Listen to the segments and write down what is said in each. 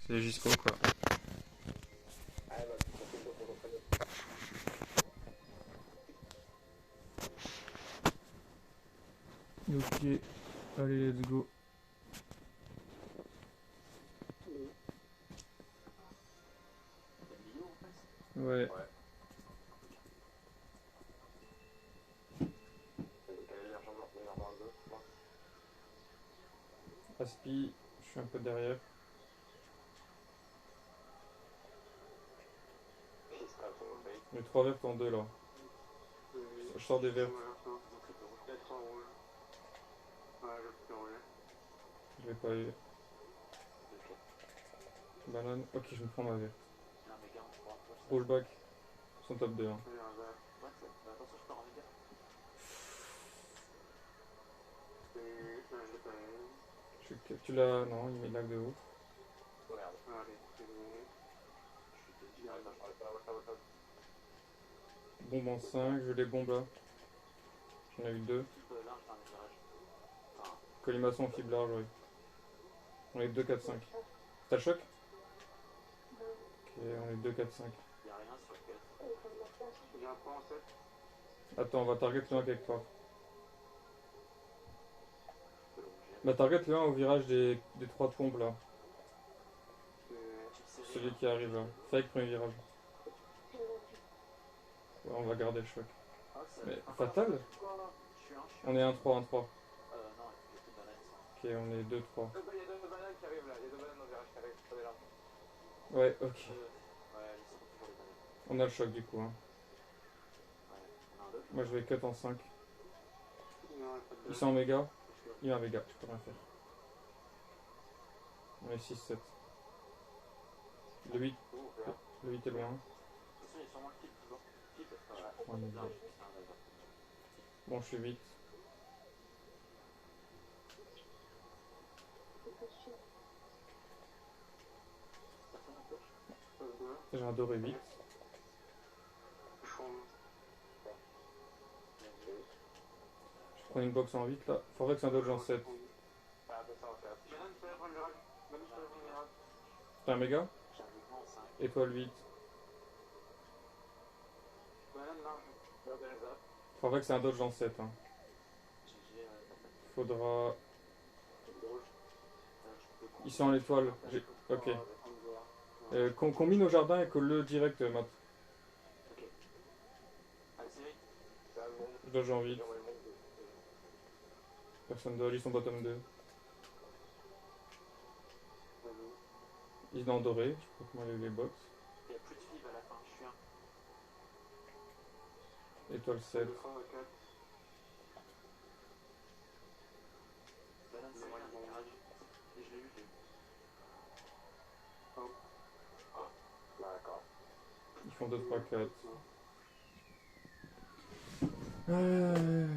C'est les Gisco quoi. Ok, allez let's go. Ouais. Aspi, je suis un peu derrière. Les 3 vertes en 2 là. Je sors des vertes. Je l'ai pas eu. Banane. Ok, je me prends ma verte. Rollback. Son top 2. Hein. Tu l'as. Non, il met lag de ouf. Bombe en 5, je les bombes là. J'en ai eu 2. Colimaçon en fibre large, oui. On est 2, 4, 5. T'as le choc? Ok, on est 2, 4, 5. Attends, on va target le 1 quelque part. Bah target le 1 au virage des 3 pompes là. Celui qui arrive là. Fake premier virage. Ouais, on va garder le choc. Mais fatal? On est 1-3, 1-3. Ok, on est 2-3. Ouais, ok. On a le choc du coup. Hein. Moi je vais cut en 5. Ils sont en méga. Il y a un méga, je peux rien faire. On est 6-7. Le 8. Le 8 est loin. Bon, je suis 8. J'ai un doré 8. Je prends une box en 8 là. Faudrait que c'est un dodge en 7. T'as un méga? Étoile 8. Faudrait que c'est un dodge en 7. Hein. Faudra. Ils sont en étoile. Ok. Combine au jardin et colle-le direct, Matt. Je dodge en 8. Personne dodge, ils sont bottom 2. Ils sont en doré, je sais pas comment il y a eu les box. Étoile 7. Ils font 2, 3, 4.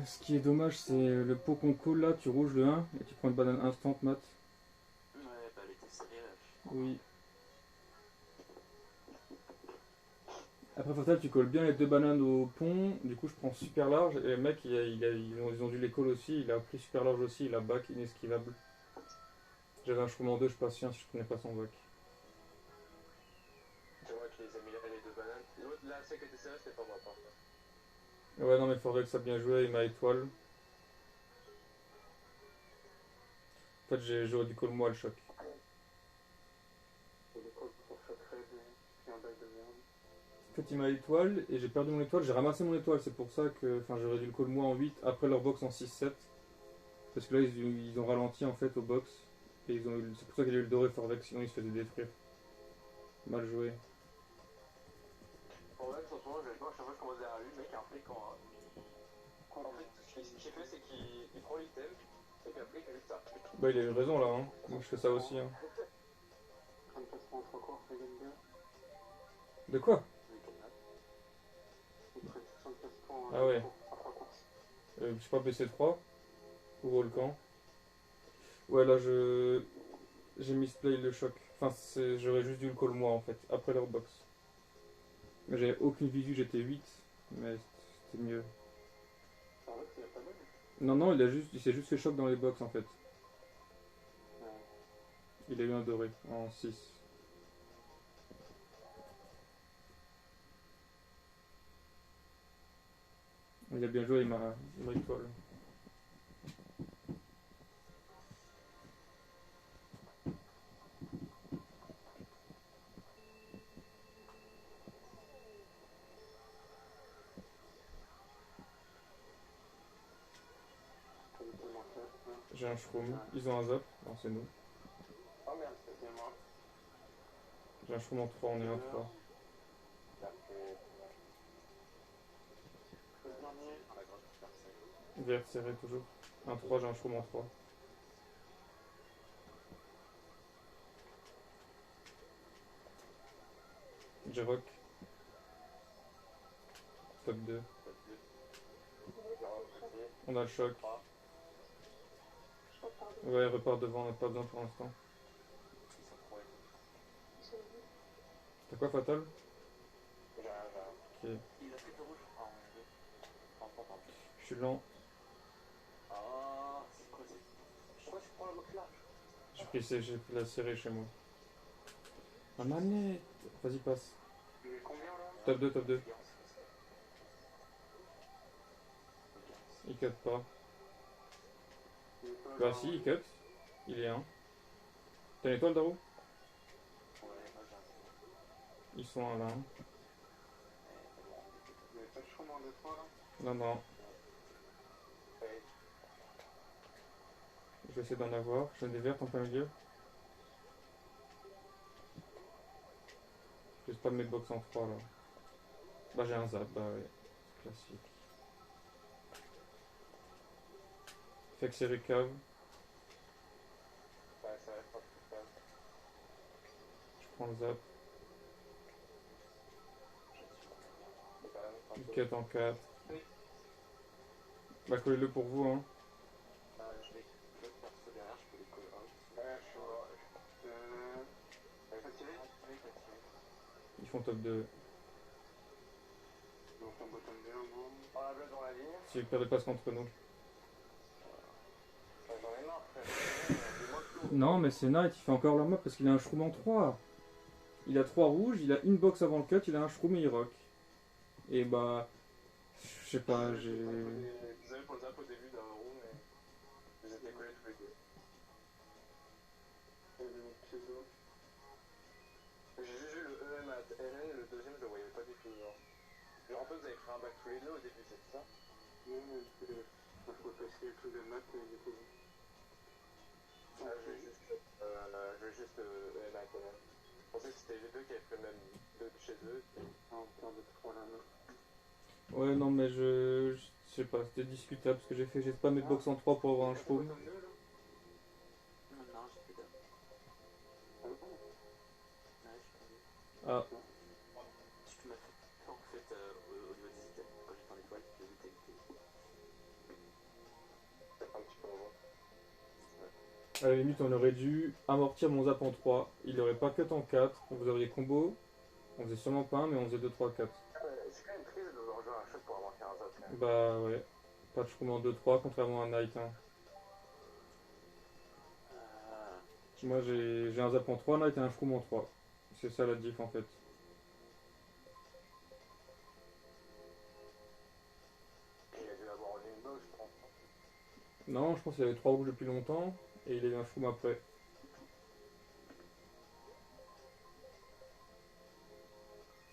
Ce qui est dommage, c'est le pot qu'on colle là, tu rouges le 1 et tu prends une banane instant, Matt. Oui. Après Fatal, tu colles bien les 2 bananes au pont, du coup je prends super large et le mec ils ont dû les call aussi, il a pris super large aussi, il a back inesquivable. J'avais un chroom en 2, je suis pas sûr si je prenais pas son back. C'est moi qui les ai mis là, les 2 bananes. L'autre là, celle qui était serrée, c'était pas moi par contre. Ouais, non, mais faudrait que ça bien joué, il m'a étoile. En fait, j'aurais dû call moi le choc. En fait, il m'a étoile et j'ai perdu mon étoile, j'ai ramassé mon étoile, c'est pour ça que j'aurais dû le call moi en 8 après leur box en 6-7. Parce que là, ils ont ralenti en fait au box. Et c'est pour ça qu'il a eu le doré Forvex, sinon il se faisait détruire. Mal joué. Forvex, en ce moment, je vais pas, à chaque fois que je commence derrière lui, le mec a un flic en 1. En fait, ce qu'il fait, c'est qu'il prend l'item, et puis après, il fait juste ça. Bah, il a eu raison là, hein. Moi je fais ça aussi. Hein. De quoi? Ah ouais. Je sais pas, BC3 ou Volcan. Ouais, là j'ai misplay le choc. J'aurais juste dû le call moi en fait, après leur box. J'avais aucune visu, j'étais 8, mais c'était mieux. Non, non, il s'est juste fait choc dans les box en fait. Il a eu un doré en 6. Il a bien joué, il m'a étoile. J'ai un shroom. Ils ont un zap. Non, c'est nous. Oh merde, c'était moi. J'ai un shroom en 3, on est en 3. Vert serré toujours. Un 3, j'ai un shroom en 3. J'ai rock. Top 2. On a le choc. Ouais, repart devant, on n'a pas besoin pour l'instant. T'as quoi, Fatal? J'ai rien. Ok. Il a fait le rouge. Je suis lent. Ah, c'est quoi c'est. Pourquoi tu prends la box large? J'ai pris la serrée chez moi. Ma manette. Vas-y, passe. Il est combien là? Top 2, top 2. Il cut pas. Bah si, il cut. Il est 1. T'as une étoile, Darou? Ils sont à là. Il n'y a pas de chromo en 2-3 là? Non, non. Je vais essayer d'en avoir. J'ai des vertes en plein milieu. Je vais pas mes box en 3 là. Bah j'ai un zap, bah ouais. C'est classique. Fait que c'est récave. Ouais, ça va être pas plus fun. Je prends le zap. Il Il cut en 4. Bah collez-le pour vous hein. Je vais faire ça derrière, je peux les coller. Ouais, je suis mort. T'as tiré? Oui, t'as tiré. Ils font top 2. Donc on bottom 2 en gros. On la bloque dans la ligne. Si vous perdez pas contre nous. J'en ai marre, frère. Non mais c'est Knight, il fait encore leur mob parce qu'il a un shroom en 3. Il a 3 rouges, il a une box avant le cut, il a un shroom et il rock. Et bah... Je sais pas, j'ai... Désolé pour le zap au début d'un room, mais vous étiez collés tous les deux. J'ai juste vu le EM à RN, le deuxième je le voyais pas du tout. Genre en fait vous avez fait un back tous les deux au début, c'est ça? Non, mais il faut passer le truc de mat et du coup. Je veux juste EM à RN. Je pensais que c'était les deux qui avaient fait le même de chez eux. En termes de 3 là. Ouais non mais je sais pas, c'était discutable parce que j'ai pas mes box en 3 pour avoir un shroom. Non, j'ai fait Ah, tu m'as fait en fait au niveau des items, quand j'étais en étoile, j'ai vu tes un petit peu en voix. à la limite on aurait dû amortir mon zap en 3. Il aurait pas cut en 4. Vous auriez combo. On faisait sûrement pas un mais on faisait 2, 3, 4. C'est quand même triste de devoir jouer un shot pour avoir fait un zap. Bah ouais. Pas de shroom en 2, 3 contrairement à Knight. Hein. Moi j'ai un zap en 3, Knight et un shroom en 3. C'est ça la diff en fait. Il a dû avoir une box, je pense. Non, je pense qu'il avait 3 rouges depuis longtemps et il a eu un shroom après.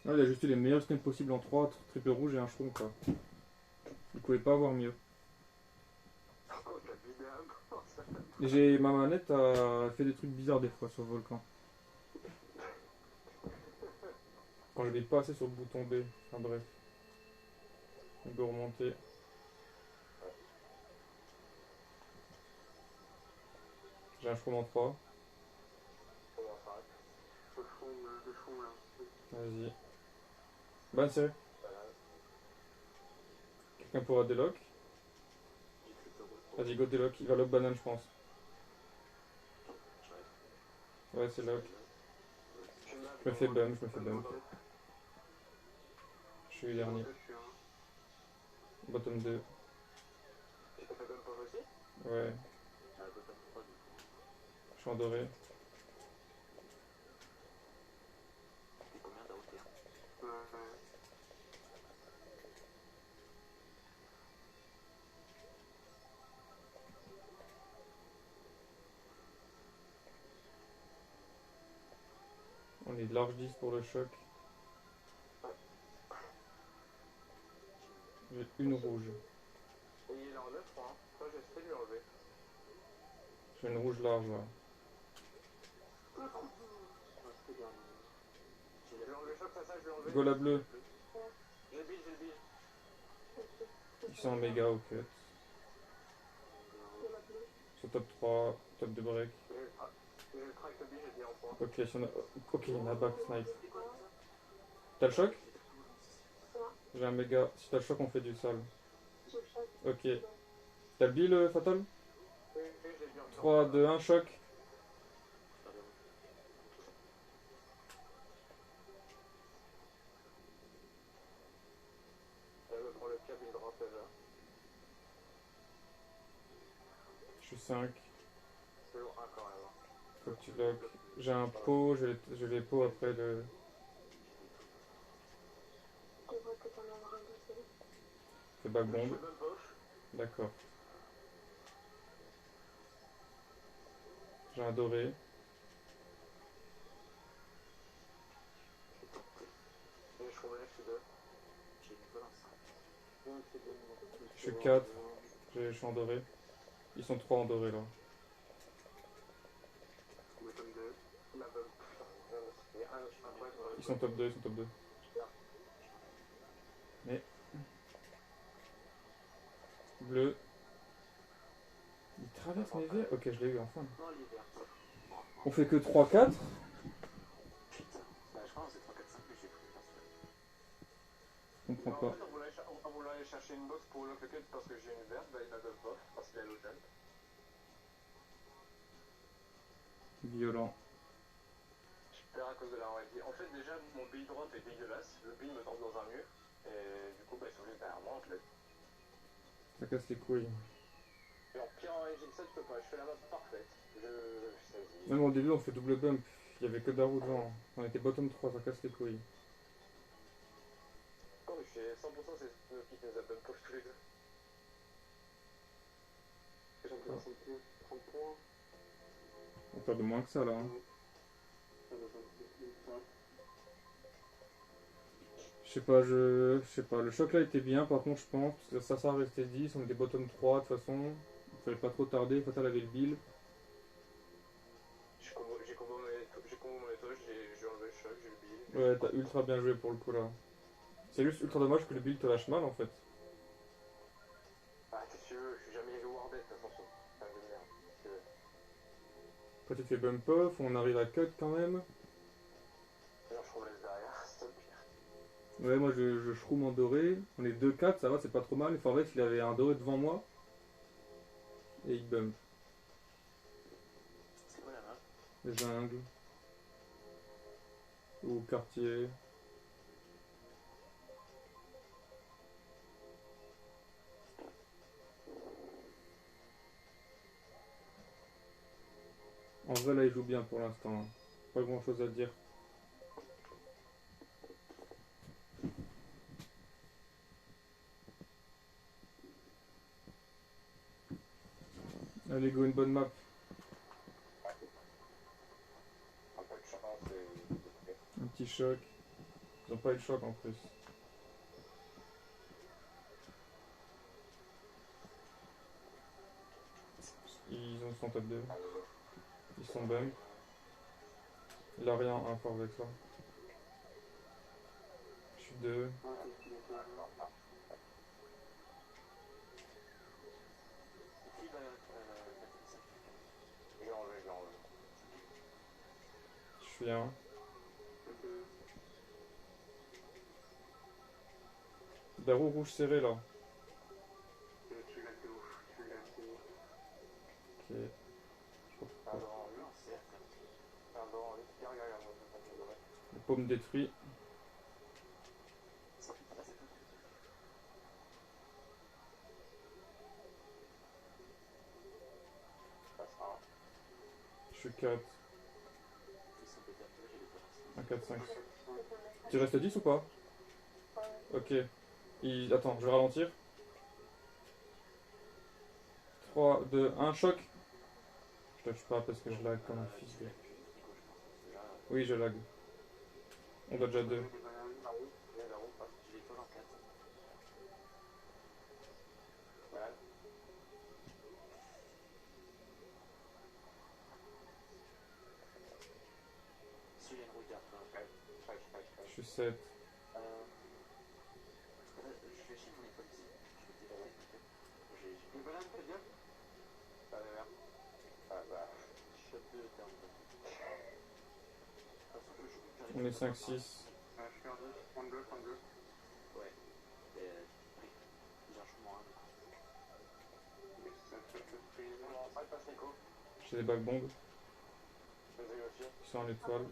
Non, il a juste eu les meilleurs snaps possibles en 3, triple rouge et un shroom quoi. Il pouvait pas avoir mieux. Et ma manette a fait des trucs bizarres des fois sur le volcan. Quand je vais pas assez sur le bouton B. Enfin bref. On peut remonter. J'ai un shroom en 3. Vas-y. Ban serré. Quelqu'un pourra délock. Vas-y, go délock. Il va lock banane, je pense. Ouais, c'est lock. Je me fais bump, Je suis dernier. Bottom 2. Ouais. Je suis en doré. On est large 10 pour le choc. J'ai une rouge. Et il est en 9, hein. Moi, j'essaie de lui enlever. J'ai une rouge large là. Je lui enlevé le choc, ça, je lui enlevé. Go la bleue. J'ai le bille, j'ai le bille. Ils sont en méga au cut. Sur top 3, top 2 break. J'ai le track de bille, j'ai le bille en point. Ok, si on a... ok, il y en a back snipe. T'as le choc? J'ai un méga. Si t'as le choc, on fait du sale. Ok. T'as le bill fatal? Oui, j'ai le bille en 3, 2, 1, choc. Elle me prend le câble, il drop déjà. Je suis 5. C'est lourd 1 quand même. Faut que tu lock. J'ai un pot, je vais pot après le. Fais back bomb. D'accord. J'ai un doré. Je suis combien? Je suis 2. Je suis 4. Je suis en doré. Ils sont 3 en doré là. Ils sont top 2, ils sont top 2. Mais. Bleu. Il traverse mes verres. Ok, je l'ai eu enfin. On fait que 3-4. Je comprends pas. En fait, on voulait aller chercher une box pour lock le cut parce que j'ai une verte, bah il m'a donné pas, parce qu'il est à l'hôtel. Violent. Je perds à cause de la RD. En fait, déjà, mon bill drop est dégueulasse. Le bill me tombe dans un mur. Et du coup, bah, ils sont juste derrière moi en fait. Ça casse les couilles. Et en pire en engine 7, je peux pas. Je fais la map parfaite. Je saisis. Même au début, on fait double bump. Il y avait que Darou devant. On était bottom 3, ça casse les couilles. Oh, mais je suis 100% c'est Snow qui nous a bump push tous les deux. J'ai un peu 30 points. On perd de moins que ça là. Hein. Je sais pas, je sais pas. Le choc là était bien, par contre, je pense. Parce que ça restait 10. On était bottom 3 de toute façon. Il fallait pas trop tarder. Fatal avait le bill. J'ai combo mon étoile, j'ai enlevé le choc, j'ai le bill. Ouais, t'as ultra bien joué pour le coup là. C'est juste ultra dommage que le bill te lâche mal en fait. Ah, qu'est-ce que tu veux, je suis jamais rewarded de toute façon. C'est un jeu de merde. Après tu fais bump off, on arrive à cut quand même. D'ailleurs, je laisse derrière, c'est le pire. Ouais, moi je shroom en doré. On est 2-4, ça va, c'est pas trop mal. Enfin, en fait, il avait un doré devant moi. Et il bump. C'est quoi la map? Jungle. Ou quartier. En vrai, là, il joue bien pour l'instant. Pas grand chose à dire. Allez, go, une bonne map. Un peu de chance et... Un petit choc. Ils ont pas eu de choc en plus. Ils sont top 2. Ils sont bump. Il a rien à faire avec ça. Je suis 2. Je suis 1. Darou rouge serré là. Ok. Les paumes détruits. Je suis 4. Un 4-5. Tu restes 10 ou pas? Ok. Attends, je vais ralentir. 3, 2, 1, choc. Je touche pas parce que je lag comme un fils de... Oui, je lag. On doit déjà 2. J'ai l'étoile en 4. Voilà. Si j'ai une rouille derrière. Je suis 7. Je vais chez mon étoile ici. Je vais t'aider. J'ai une banane, fais bien. Ah merde. Ah bah. Je suis à 2 termes. On est 5-6. Je suis en 2, 32, 32. Ouais. J'ai un chou moins 1. On va passer Nico. J'ai des backbombs. Vas-y aussi. Ils sont en étoile.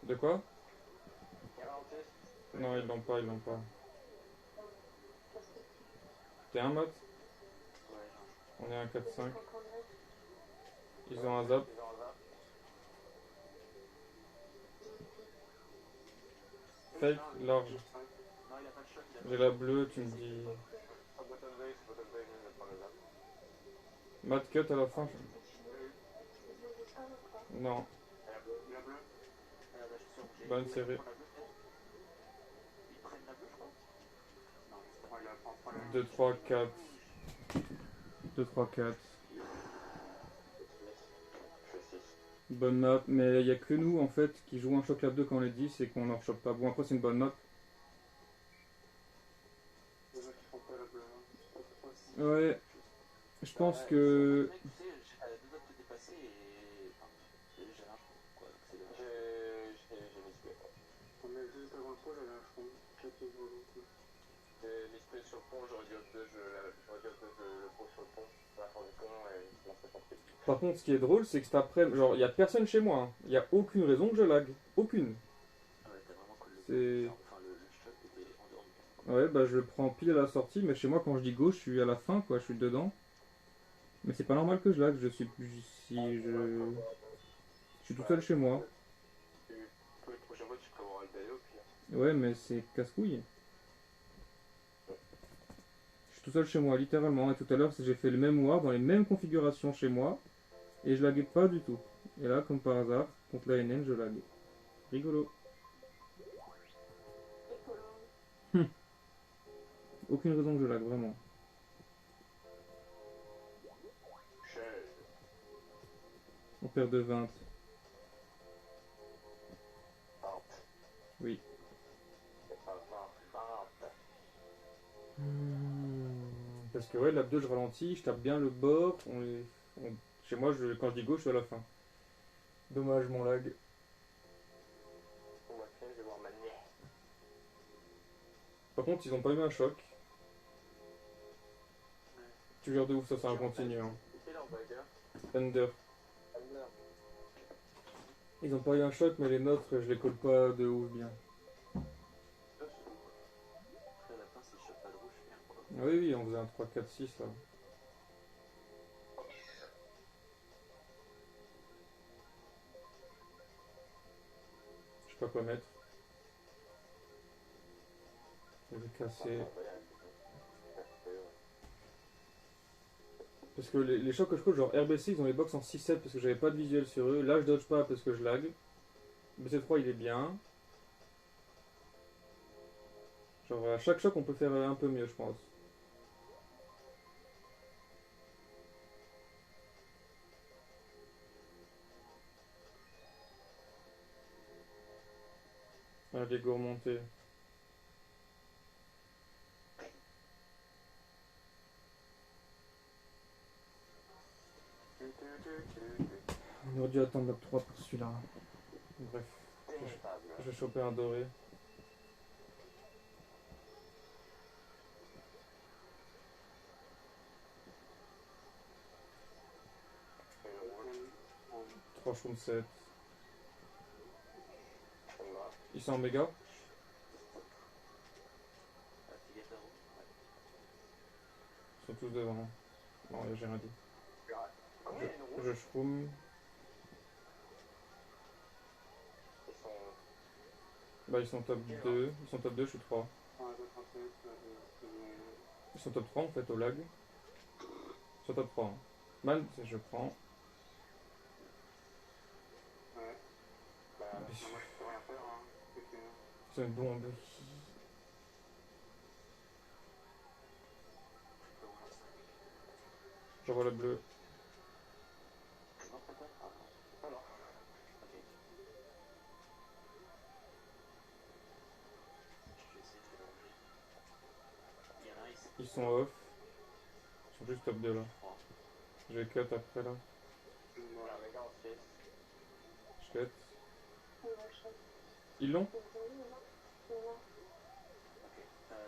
De quoi? Non, ils l'ont pas, ils l'ont pas. T'es un mat? Ouais, j'ai un chou. On est un 4-5. Ils ont un zap. Fake, large. Non, il a pas de choc. J'ai la bleue, tu me dis. Mat cut à la fin. Non. La bleue. Bonne série. Ils prennent la bleue, je crois. Non, c'est pas. 2, 3, 4. 2, 3, 4. Bonne note, mais il n'y a que nous en fait qui jouons un choc lab 2 quand on est 10 et qu'on leur chope pas. Bon, après c'est une bonne note. Ouais, je pense que. J'ai mis sur le pont, j'aurais dit hop 2, je pose sur le pont, à la fin du pont et je lancerai son truc. Par contre, ce qui est drôle, c'est que cet après, genre, il n'y a personne chez moi. Il n'y a aucune raison que je lag. Aucune. Ah ouais, t'as vraiment collé. C'est. Enfin, le shot était endormi. Ouais, bah je le prends pile à la sortie, mais chez moi, quand je dis gauche, je suis à la fin, quoi, je suis dedans. Mais c'est pas normal que je lag, je suis. Si je. Je suis tout seul chez moi. La prochaine fois, tu prévoiras le d'aller au pire. Ouais, mais c'est casse-couille. Je suis tout seul chez moi, littéralement. Et tout à l'heure, j'ai fait le même ward dans les mêmes configurations chez moi. Et je laguais pas du tout. Et là, comme par hasard, contre la NN, je lag. Rigolo. Aucune raison que je lag, vraiment. On perd de 20. Oui. Parce que ouais, lap 2, je ralentis, je tape bien le bord. Chez moi, quand je dis gauche, je suis à la fin. Dommage, mon lag. Par contre, ils ont pas eu un choc. Tu gères de ouf, ça c'est un continu. Hein. Under. Ils ont pas eu un choc, mais les nôtres, je les colle pas de ouf bien. Oui, oui, on faisait un 3, 4, 6 là. Je sais pas quoi mettre. Je vais casser. Parce que les chocs que je colle, genre RBC, ils ont les box en 6-7 parce que j'avais pas de visuel sur eux. Là, je dodge pas parce que je lag. BC3, il est bien. Genre, à chaque choc, on peut faire un peu mieux, je pense. Allez, go remonter. On aurait dû attendre lap 3 pour celui-là. Bref, je vais choper un doré. Trois shrooms 7. Ils sont en méga. Ils sont tous devant. Non, j'ai rien dit. Je shroom. Bah ils sont top 2. Ils sont top 2, je suis 3. Ils sont top 3 en fait au lag. Ils sont top 3. Hein. Man, je prends. C'est une bombe. J'envoie la bleue. Non, c'est pas. Ah non. Ok. Je vais essayer de mélanger. Il y en a un ici. Ils sont off. Ils sont juste top 2 là. Je vais cut après là. Voilà, les gars, on se fait. Je cut. Ils l'ont? Ok.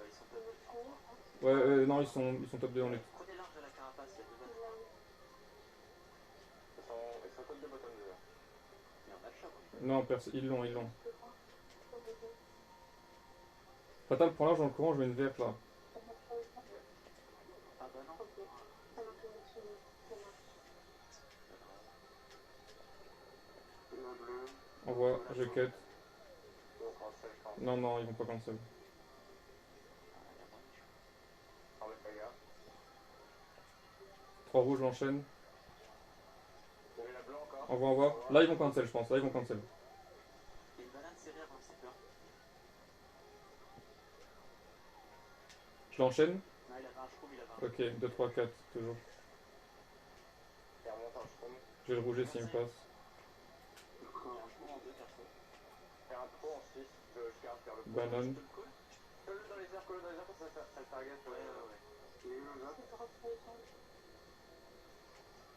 Ils sont top 2. Ouais, non, ils sont top 2 dans les. Prenez large à la carapace, il y a deux balles. Ils sont top 2 bottom 2 là. Mais on a le choc. Non, ils l'ont, ils l'ont. Fatal, prends large dans le courant, je mets une verte là. Ah bah non. Envoie, je cut. Non, non, ils vont pas cancel. Ah ouais, pas gars. 3 rouges, j'enchaîne. Vous avez la bleue encore? Envoie. Là, ils vont cancel, je pense. Là, ils vont cancel. Il y a une banane serrée avant le zipper. Je l'enchaîne. Non, il avait un shroom, il avait un. Ok, 2, 3, 4, toujours. Il remonte un shroom. Je vais le rouger s'il me passe. Il y a un shroom en deux perso. Il y a un trou en 6. Je garde vers le coup. Banane. Colle-le dans les airs, ça le target. Ouais. Il est où là?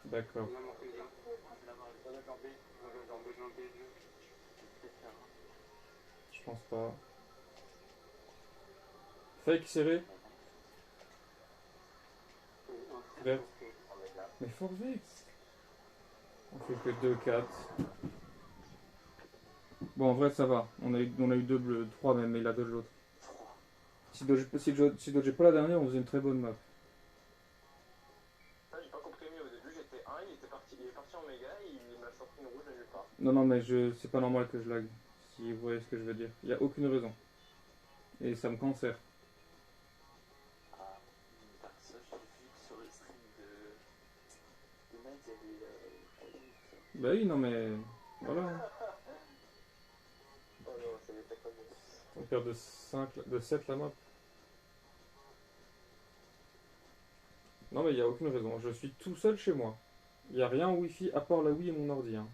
D'accord. Il a manqué le jeu. Je l'ai marqué. Donne le B. Je pense pas. Fake serré. Vert. Mais fort vex. On fait que 2, 4. Bon, en vrai, ça va. On a eu 2 bleus, 3 même, mais il a dodge l'autre. Si dodgeait pas la dernière, on faisait une très bonne map. Ça, j'ai pas compris, mais au début, j'étais 1, il est parti en méga, il m'a sorti une rouge de nulle part. Non, non, mais c'est pas normal que je lag. Si vous voyez ce que je veux dire. Il n'y a aucune raison. Et ça me cancer. Ah, perso, j'ai vu que sur le stream de Night, il y avait. Bah oui, non, mais. Voilà. Oh non, c'est des tacos. On perd de 7 la map. Non, mais il n'y a aucune raison. Je suis tout seul chez moi. Il n'y a rien en wifi à part la Wii et mon ordi. Hein.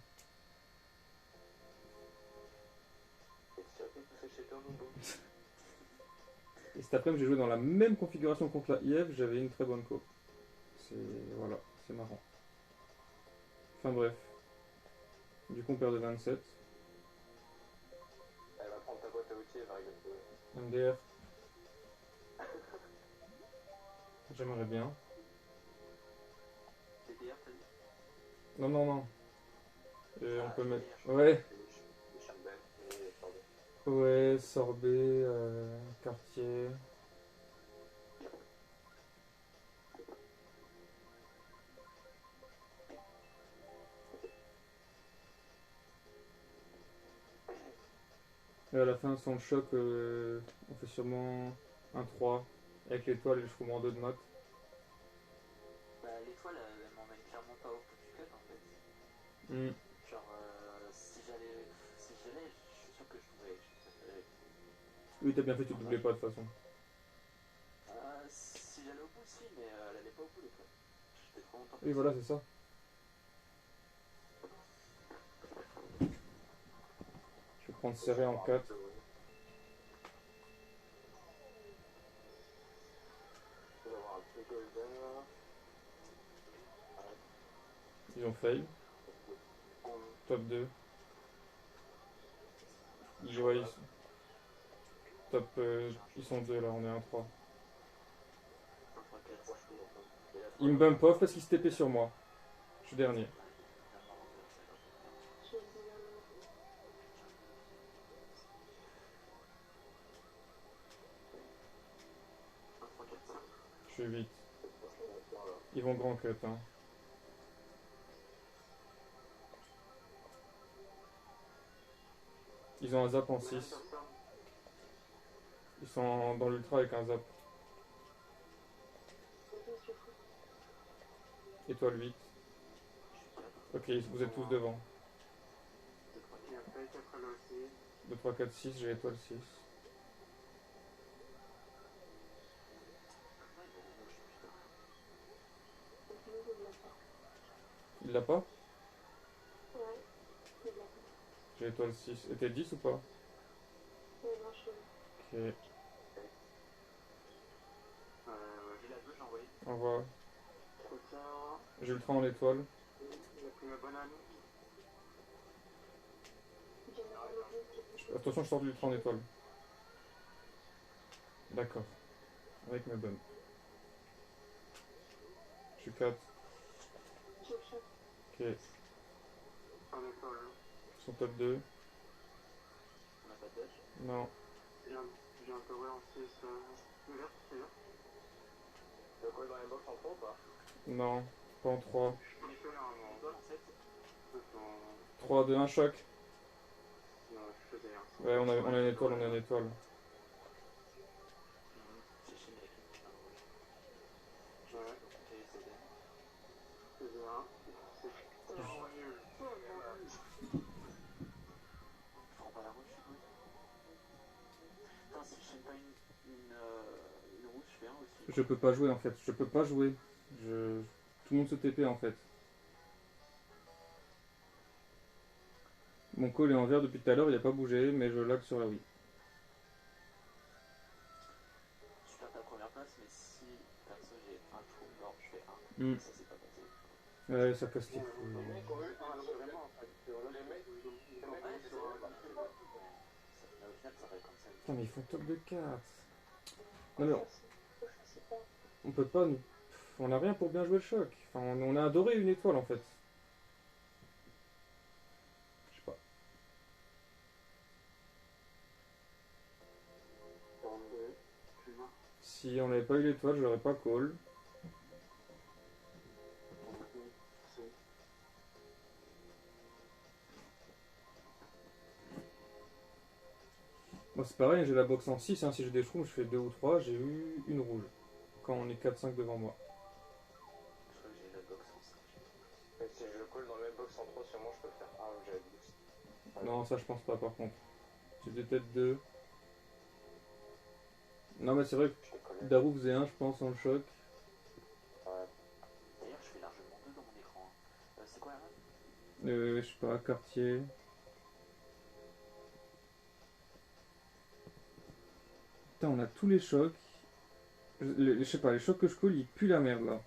Et cet après-midi, j'ai joué dans la même configuration contre la IF. J'avais une très bonne co. Voilà, c'est marrant. Enfin bref. Du coup, on perd de 27. Elle va prendre ta boîte à outils et va rigoler. MDR. J'aimerais bien. TDR, t'as dit? Non, non, non. On peut mettre. Ouais. Ouais, sorbet, quartier. Et à la fin, sans le choc, on fait sûrement un 3 avec l'étoile et le chromo en 2 de maths. Bah, l'étoile, elle m'emmène clairement pas au bout du cut en fait. Mm. Genre, si j'allais, je suis sûr que je pouvais. Oui, t'as bien fait, tu te doublais pas de toute façon. Si j'allais au bout, si, mais elle allait pas au bout l'étoile. J'étais trop longtemps. Oui, voilà, c'est ça. Je vais prendre serré en 4. Ils ont fail. Top 2. Ouais, top, ils sont 2 là, on est 1-3. Ils me bump off parce qu'ils se TP sur moi. Je suis dernier. Je suis 8. Ils vont grand cut. Hein. Ils ont un zap en 6. Ils sont dans l'ultra avec un zap. Étoile 8. Ok, vous êtes tous devant. 2, 2, 3, 4, 6, j'ai étoile 6. Il l'a pas? Ouais, il l'a pas. J'ai étoile 6. Et t'es 10 ou pas? Non, je suis. Ok. J'ai la 2, j'ai envoyé. Envoie. Trop ça. J'ai le 3 en étoile. Il a pris ma banane. Attention, je sors du 3 en étoile. D'accord. Avec mes bonnes. Je suis 4. Je chope. Ok. En étoile. Ils sont top 2. On a pas de dash. Non. J'ai un power en 6. Vert, c'est vert. Tu veux quoi dans les box en 3 ou pas? Non. Pas en 3. Je l'ai fait là en étoile en 7. 3, 2, 1, choc. Non, je faisais un. Ouais, on a une étoile, on a une étoile. C'est chiné avec une putain de rouge. Ouais. C'est bien. C'est tellement nul. Je prends pas la rouge, je suppose. Putain, si je chaîne pas une rouge, je fais un aussi. Je peux pas jouer en fait. Je peux pas jouer. Tout le monde se TP en fait. Mon call est en vert depuis tout à l'heure, il a pas bougé, mais je lag sur la Wii. Je perds ta première place, mais si perso j'ai un trou mort, je fais un. Mm. Ça s'est pas passé. Ouais, ça casse les couilles. Les mecs ont eu un vraiment en fait. Les mecs, au final ça fait comme ça. Putain, mais ils font top de 4. Non mais on peut pas nous. On a rien pour bien jouer le choc. Enfin, on a adoré une étoile en fait. Je sais pas. Si on n'avait pas eu l'étoile, je l'aurais pas call. Moi c'est pareil, j'ai la box en 6, hein. Si j'ai des schtroumpfs, je fais 2 ou 3, j'ai eu une rouge. Quand on est 4-5 devant moi. Je crois que j'ai la box en 5. Mais si je colle dans la même box en 3, sûrement je peux faire 1 ou j'ai la box. Non, ça je pense pas par contre. J'ai peut-être 2. Non mais c'est vrai que Darou faisait 1 je pense en choc. Ouais. D'ailleurs je fais largement 2 dans mon écran. C'est quoi la map? Je sais pas, quartier. Putain, on a tous les chocs. Je sais pas, les chocs que je colle, ils puent la merde là. Ouais.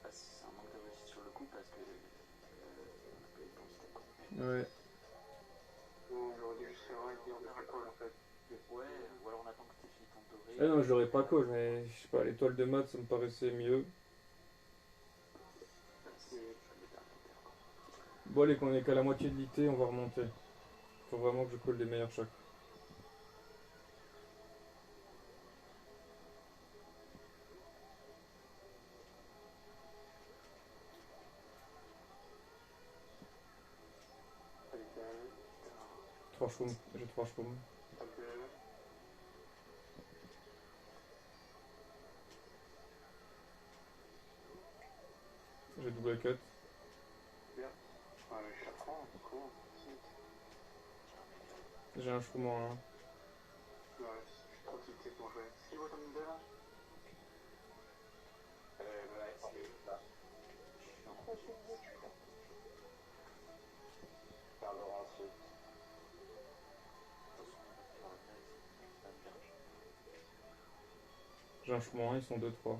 C'est un manque de réussite sur le coup parce que on a pas eu le bon système. Ouais. Non, j'aurais dû juste faire un et dire de la colle en fait. Ouais, ou alors on attend que tes filles ton doré. Ah non, je l'aurais pas call, mais je sais pas, l'étoile de maths ça me paraissait mieux. Bon, allez, qu'on est qu'à la moitié de l'IT, on va remonter. Faut vraiment que je colle des meilleurs chocs. Trois schtroumpfs, j'ai 3 schtroumpfs. J'ai double cut. J'ai un shroom en 1. Ouais, je suis trop tilté pour jouer. Si vous t'en me là? J'ai un shroom en 1, ils sont 2-3.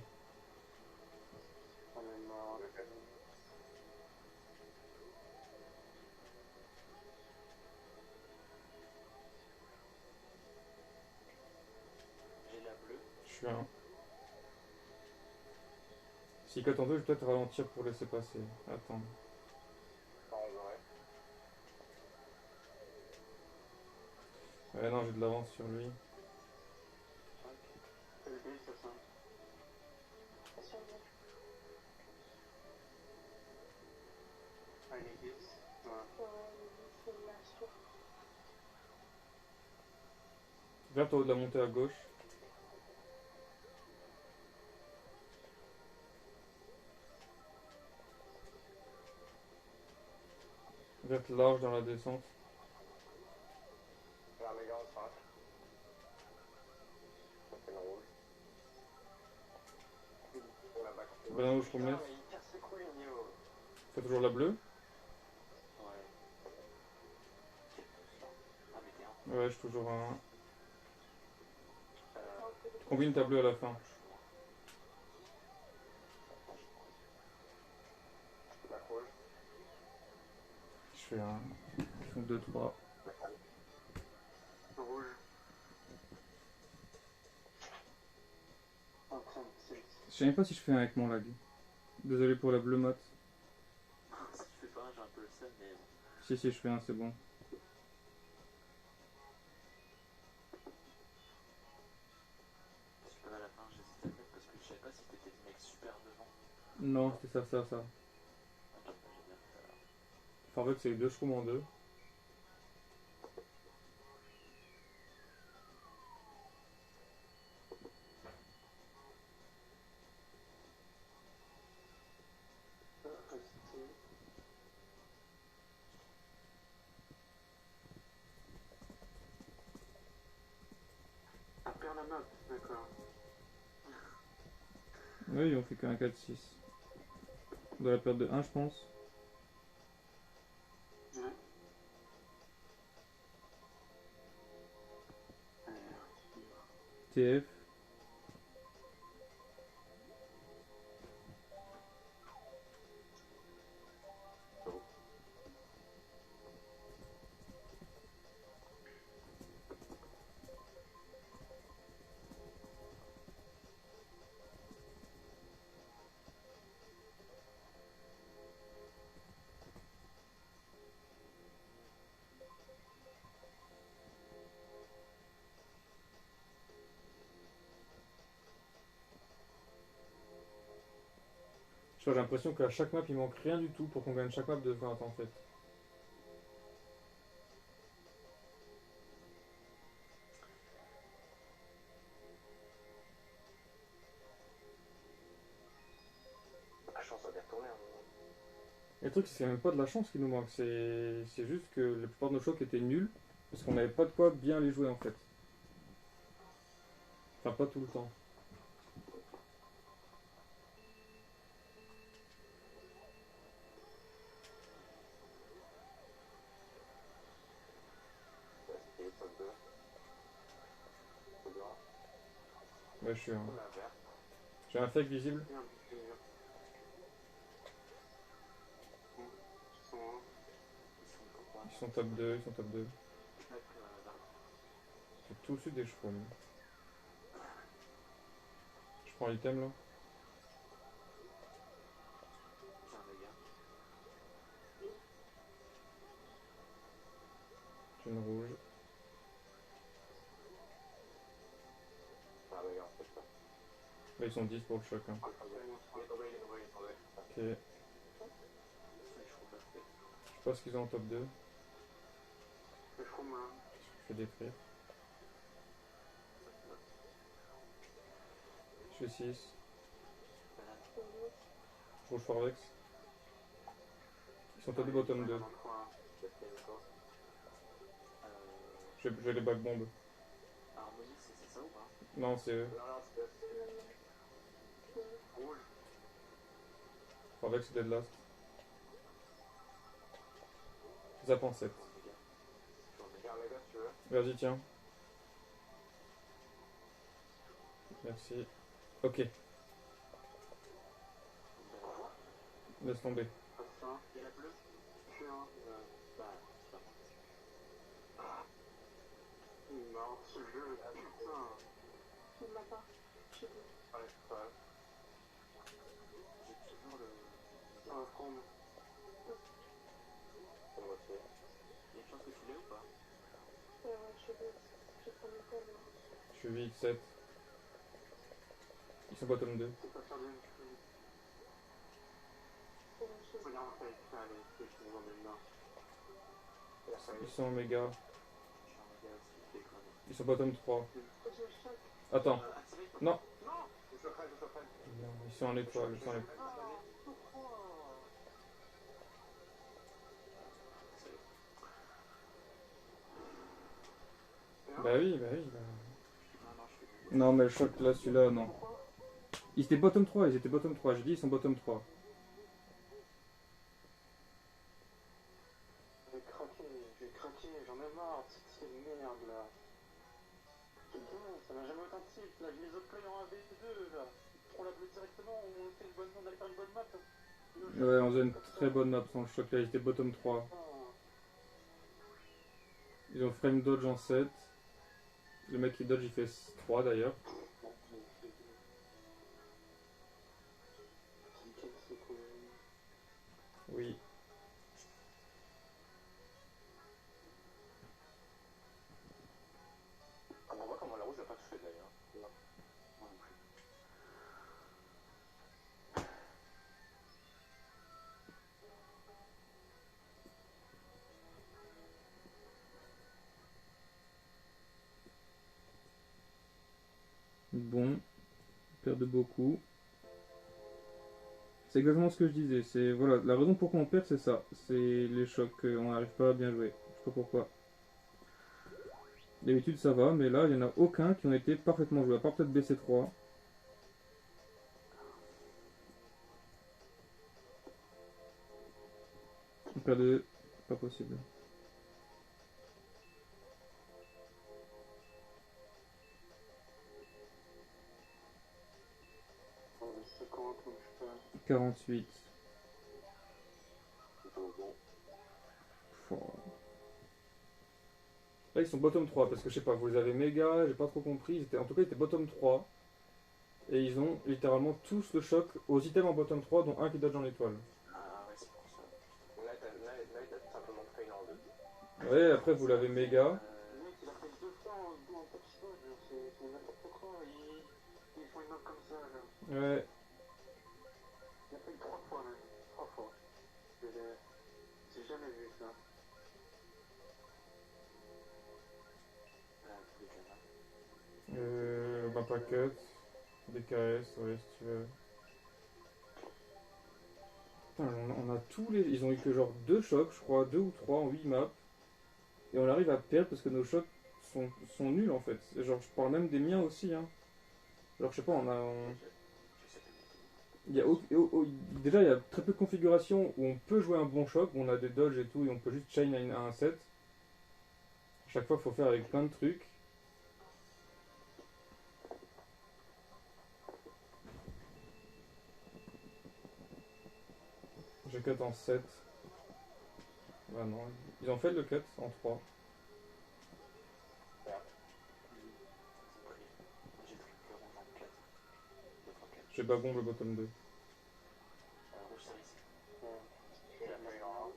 J'ai la bleue. Je suis un. Si cut en 2, je vais peut-être ralentir pour laisser passer. Attends. Ouais, non, j'ai de l'avance sur lui. C'est lequel ça sent? Ah, il est 10. Ouais. Vert au haut de la montée à gauche. Verte large dans la descente. Vert méga en 5. C'est le rouge. La bac rouge. Banane rouge qu'on me laisse. Putain, mais il casse les couilles, Nio. Fais toujours la bleue. Ouais. Ah, mais t'es un. Ouais, je suis toujours un. Euh, Combine ta bleue à la fin. bac rouge. Je fais un. Ils font 2, 3. Rouge. 36. Je sais même pas si je fais un avec mon lag. Désolé pour la bleue mat. Si tu fais pas un, j'ai un peu le seum, mais bon. Si, si, je fais un, c'est bon. Si je peux à la fin, j'hésite à le mettre parce que je savais pas si t'étais le mec super devant. Non, c'était ça. Ok, bah j'ai bien fait alors. Enfin, en fait, c'est les deux schtroumpfs en deux. Ah, perd la map, d'accord. Oui, on fait qu'un 4-6. On doit la perdre de 1, je pense. Ouais. TF. Je sais pas, j'ai l'impression qu'à chaque map il manque rien du tout pour qu'on gagne chaque map de 20 en fait. La chance va bien tourner. Hein. Et le truc, c'est même pas de la chance qui nous manque, c'est juste que la plupart de nos chocs étaient nuls parce qu'on n'avait pas de quoi bien les jouer en fait. Enfin, pas tout le temps. C'était top 2. C'est bien. Ouais, je suis un. La verte. J'ai un fake visible. Et un petit mur. Ils sont où? Ils sont pourquoi Ils sont top 2, ils sont top 2. Ouais, pris dans la barre. C'est tout au sud des chevaux. Je prends l'item là. J'ai un méga. J'ai une rouge. Ah, regarde, c'est ça. Là, ils sont 10 pour le choc. Hein. Il est tombé, il est tombé, il est tombé. Ok. C'est les chevaux pas fait. Je sais pas ce qu'ils ont en top 2. Le chroum, hein. Je vais détruire. Je fais 6. Banane. Rouge Forvex. Ils sont top 2 bottom 2. J'ai les back bombes. Harmonie, c'est ça ou pas? Non, c'est eux. Rouge. Forvex dead last. Zap en 7. Regarde, les gars, si tu veux. Vas-y, tiens. Merci. Ok, laisse tomber. Passe ça. Et la bleue? Tu vois. Bah, c'est pas moi. Non, ce jeu, putain. Je ne l'a pas. Je sais Ouais, ouais. J'ai toujours le. C'est un front. C'est moi aussi. Il y a une chance que tu l'aies ou pas? Ouais, je sais pas. Je prends le col. Je suis vite 7. Ils sont bottom 2. C'est pas faire bien. Regarde, on fait allez, je vous en mets dedans. Ils sont en méga. J'ai un méga aussi, je l'ai cramé. Ils sont bottom 3. Je choque. Attends. Activé, toi. Non. Non. Je te prenne, je te prenne. Ils sont en étoile. Ils sont en étoile. Bah oui, bah oui. Bah... Non, non, je fais Non, mais le choc là, celui-là, non. Ils étaient bottom 3, ils étaient bottom 3. J'ai dit, ils sont bottom 3. J'ai craqué, j'en ai marre de cette merde là. C'est bon, ça m'a jamais autant de tilt là, j'ai les autres plays en 1v2 là. On la bleu directement, on allait faire une bonne map. Ouais, on faisait une très bonne map sans le choc là, ils étaient bottom 3. Ils ont frame dodge en 7. Le mec qui dodge, il fait 3 d'ailleurs. Oui. On voit comment la rouge n'a pas touché d'ailleurs. Non. Moi non plus. Bon. Perd de beaucoup. C'est exactement ce que je disais. C'est voilà, la raison pourquoi on perd, c'est ça. C'est les chocs. On n'arrive pas à bien jouer. Je sais pas pourquoi. D'habitude ça va, mais là il n'y en a aucun qui ont été parfaitement joués. À part peut-être BC3. On perd de. Pas possible. On est 50, je sais pas. 48. Plutôt bon. Pouah. Là ils sont bottom 3 parce que je sais pas, vous les avez méga, j'ai pas trop compris. En tout cas ils étaient bottom 3. Et ils ont littéralement tous le choc aux items en bottom 3, dont un qui dodge en étoile. Ah ouais, c'est pour ça. Là, il a simplement fail en deux. Ouais, après vous l'avez méga. Le mec, il a fait 2 fois en top spot, c'est n'importe quoi. Ils font une map comme ça, là. Ouais. Il a fait 3 fois même. 3 fois. J'ai jamais vu ça. Tous les canards. Bah pas cut. DKS, ouais si tu veux. Putain, on a tous les. Ils ont eu que genre 2 chocs, je crois, 2 ou 3 en 8 maps. Et on arrive à perdre parce que nos chocs sont nuls en fait. Et genre je parle même des miens aussi hein. Genre je sais pas, il y a, déjà il y a très peu de configurations où on peut jouer un bon choc, où on a des dodges et tout, et on peut juste chain à un set. Chaque fois il faut faire avec plein de trucs. J'ai cut en 7. Bah non, ils ont fait le cut en 3. J'ai pris le rouge en 4. 2 fois 4. J'ai pas bon le bottom 2. Rouge, c'est ici. Il a fail en 1,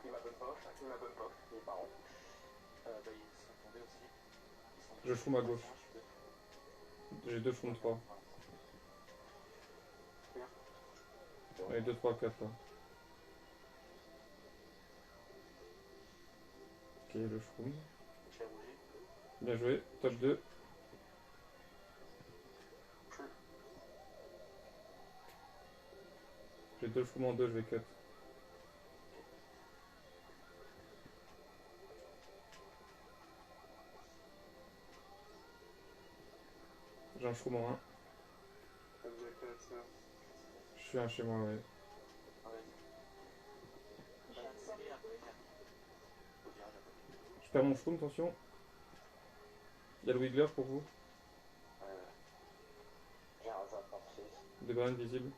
il m'a bonne pof, il m'a bonne pof, il est par an. Bah, ils sont tombés aussi. Je shroom à gauche. J'ai 2 shroom 3. Allez, 2, 3, 4 là. Ok, le shroom. J'ai rougé. Bien joué, top 2. J'ai 2 shrooms en 2, je vais cut. J'ai un shroom en 1. Je suis un chez moi, ouais. Je perds mon shroom, attention. Il y a le wiggler pour vous. J'ai un zap par 6. De graines visibles.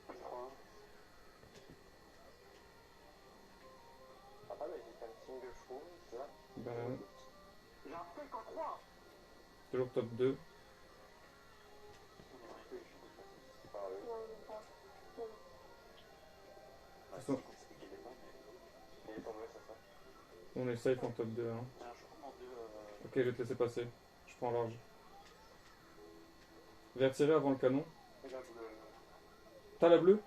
3. Ah bah j'ai un signe de chevaux, là. Ben, J'ai un fake en 3. toujours top 2. Ah oui. Non, même pas. Non, non. Façon- Il est tombé, c'est ça. On est safe en top 2. Hein. J'ai un chroum en 2. Ok, je vais te laisser passer. Je prends large. Vert tiré avant le canon. Et la bleue. T'as la bleue?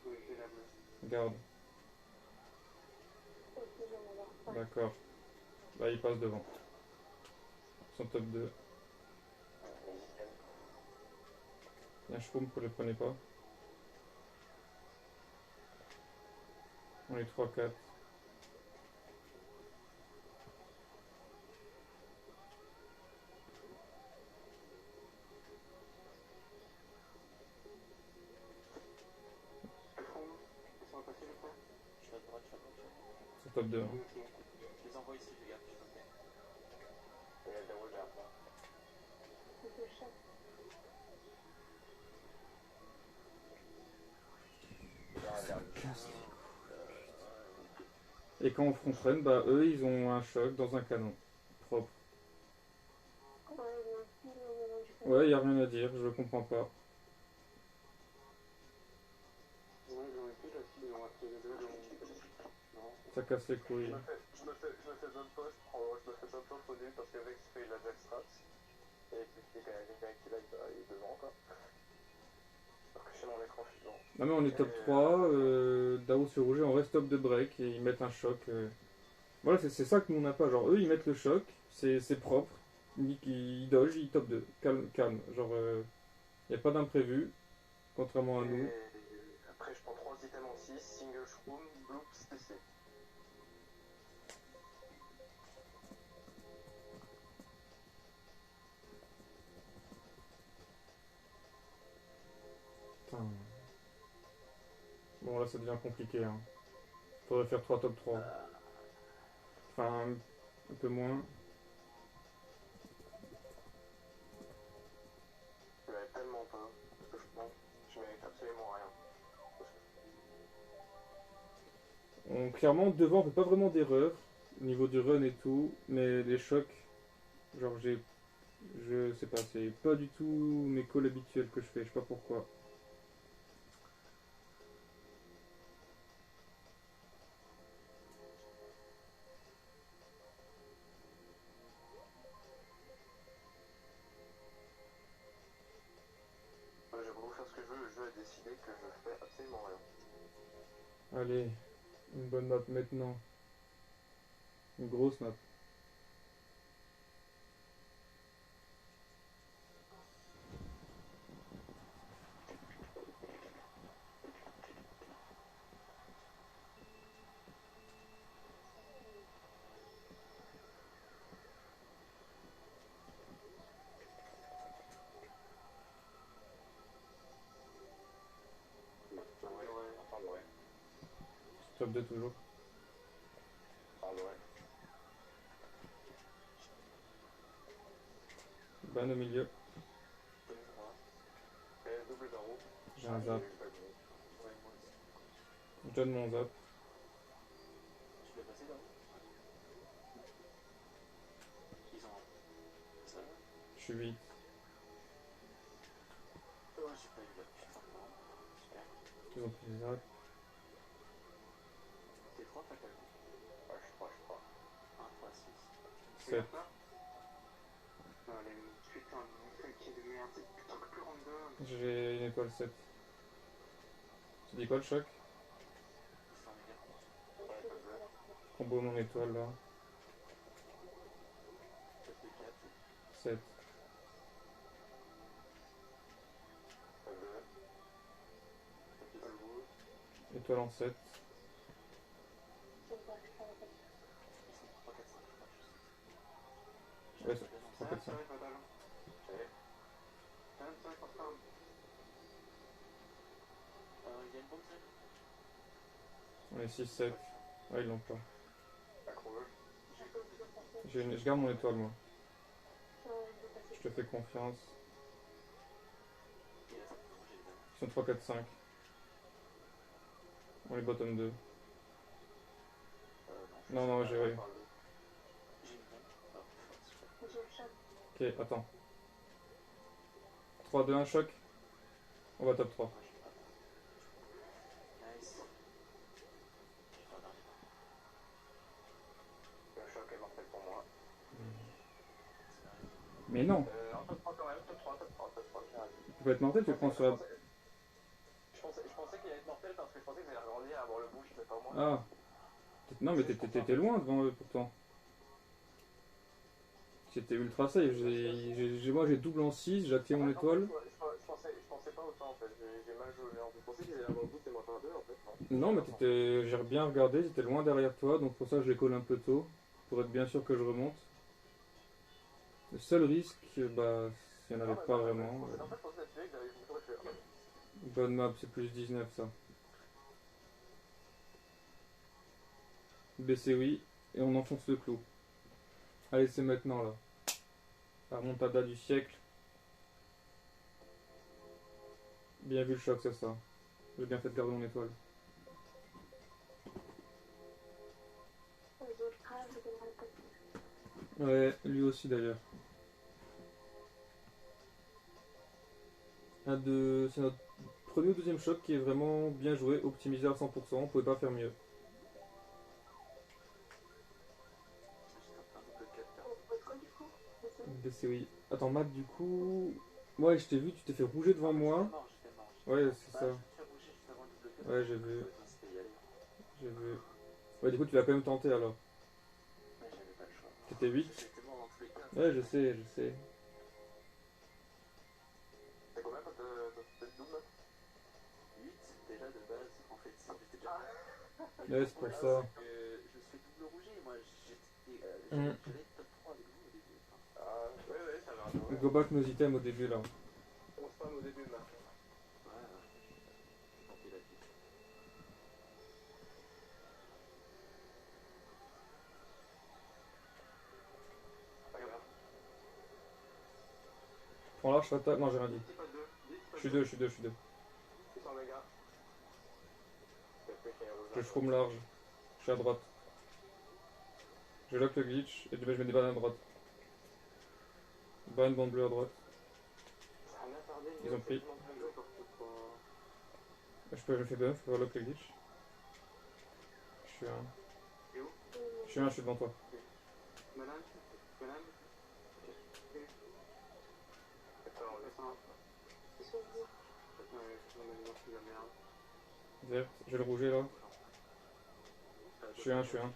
Oui, j'ai la bleue. Garde. Ok, j'en ai marre. Ouais. D'accord. Là, il passe devant. Ils sont top 2. Il y a un shroom, vous ne le prenez pas. On est 3-4. Sur top 2. Hein. Je les envoie ici, les gars, je vous mets. Il y a des rouges derrière toi. C'est le chat. Et quand on front traîne, bah eux ils ont un choc dans un canon. Propre. Ouais, non, non, Ouais, y a rien à dire, je comprends pas. Ouais, j'en ai plus là, ils ont appris les deux. Non. Ça casse les couilles. Je me fais zone post, je me fais zone post au début parce que le mec il fait la jack strat. Et il est devant quoi. Alors que je suis dans l'écran, je suis devant. Non mais on est top 3, Dao sur Rouget, on reste top de break et ils mettent un choc. Voilà, c'est ça que nous on n'a pas. Genre eux ils mettent le choc, c'est propre. Nick il dodge, il top 2. Calme, calme. Genre y a pas d'imprévu, contrairement à nous. Et après je prends 3 items en 6, single shroom, bloops, TC. Putain. Bon là ça devient compliqué. Hein. Faudrait faire 3 top 3. Enfin un peu moins. Je mérite tellement pas, parce que je pense je mérite absolument rien. Clairement devant on fait pas vraiment d'erreur au niveau du run et tout, mais les chocs, genre je sais pas, c'est pas du tout mes calls habituels que je fais, je sais pas pourquoi. Moi j'ai beau faire ce que je veux, le jeu a décidé que je fais absolument rien. Allez, une bonne map maintenant. Une grosse map. Ouais. Top 2 toujours. Ban au milieu. Double barreau. J'ai un zap. Ouais, moi aussi. Je donne mon zap. Je l'ai passé là. Ils ont. Ça va? Je suis 8. Oh, j'ai pas eu la putain de bande. Super. Ils ont pris le zap. T'es 3 fatalement. Ouais, je crois. 1, 3, 6. 7. Allez, putain, qui est de merde, c'est putain que plus random. J'ai une étoile 7. Tu dis quoi le choc? Ils sont méga. Combo mon étoile là. Ça fait 4. 7. Ça fait 0. Étoile en 7. Ils sont 3, 4, 5. Ouais, c'est 3, 4, 5. Il y a une bombe celle. On est 6, 7. Ouais, ils l'ont pas. Accroche. Je garde mon étoile moi. Je te fais confiance. Il y a 5 j'ai les amis. Ils sont 3, 4, 5. On est bottom 2. Non, non, j'ai eu. J'ai une bombe. Oh, super. Ok, attends. 3, 2, 1, choc. On va top 3. Moi, j'ai pas. Nice. J'ai pas dernier. Le choc est mortel pour moi. Ça arrive. Mais non, En top 3 quand même, top 3, j'arrive. tu peux être mortel, tu le prends sur la. Je pensais qu'il allait être mortel parce que je pensais que j'allais rebondir à avoir le bouche, mais pas moi. Ah. Non, mais t'étais loin devant eux pourtant. J'étais ultra safe. Moi j'ai double en 6, j'ai activé mon étoile. Je pensais pas autant en fait, j'ai mal joué. Je pensais qu'ils allaient avoir le boost et moi par deux en fait. Non, mais j'ai bien regardé, j'étais loin derrière toi, donc pour ça je les colle un peu tôt, pour être bien sûr que je remonte. Le seul risque, bah, il n'y en avait pas vraiment. En fait, je pensais que j'avais une Bonne map, c'est plus 19 ça. BC oui. Et on enfonce le clou. Allez, c'est maintenant là. La remontada du siècle. Bien vu le choc, c'est ça. J'ai bien fait de garder mon étoile. Zolka, je donnerai pas de Ouais, lui aussi d'ailleurs. C'est notre premier ou deuxième choc qui est vraiment bien joué, optimisé à 100%, on pouvait pas faire mieux. J'étais en plein double 4 cartes. On pose quoi du coup? BC oui. Attends, Matt, du coup. Ouais, je t'ai vu, tu t'es fait rouger devant moi. J'étais mort. Ouais, c'est Bah, ça. je me suis rouge juste avant le double 4. Ouais, j'ai vu. C'était y aller. J'ai vu. Ouais, du coup, tu l'as quand même tenté alors. Mais j'avais pas le choix. T'étais 8. J'étais mort dans tous les cas. Ouais, je sais, je sais. T'as combien quand t'as double? 8 déjà de base. En fait, j'étais déjà. Ouais, c'est pour ça. Je me suis fait double rouger. Moi, j'étais. Mm. J'allais être top 3 avec vous au début. Enfin, Ah, ouais, ça va. Ouais. Go back nos items au début là. On spam au début, là. ouais, j'ai tenté la vie. Pas grave. Prends large, attaque. Non, j'ai rien dit. 10 pas 2. 10 pas Je suis 2, je suis 2, je suis 2. 600 mégas. Je shroom large. Je suis à droite. Je lock le glitch et du coup je mets des bananes à droite. Banane, bande bleue à droite. Ils ont pris. Je fais buff, je lock le glitch. Je suis un. Je suis un, je suis devant toi. Banane. Banane. Ils sont beaux. Vert, je vais le rouger là. Je suis un, je suis un.